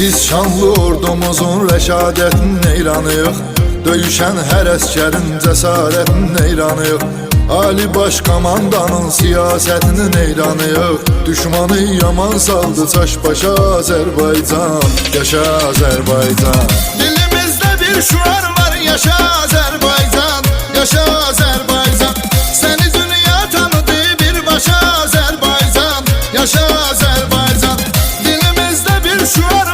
Biz şanlı ordumuzun rəşadətin neyranıyıq, döyüşən hər əskərin cəsarətin neyranıyıq. Ali baş komandanın siyasətinin neyranıyıq. Düşmanı yaman saldı çaş başa Azərbaycan, yaşa Azərbaycan. Dilimizdə bir şuar var, yaşa Azərbaycan, yaşa Azərbaycan. Səni dünya tanıdı birbaşa Azərbaycan, yaşa Azərbaycan. Dilimizdə bir şuar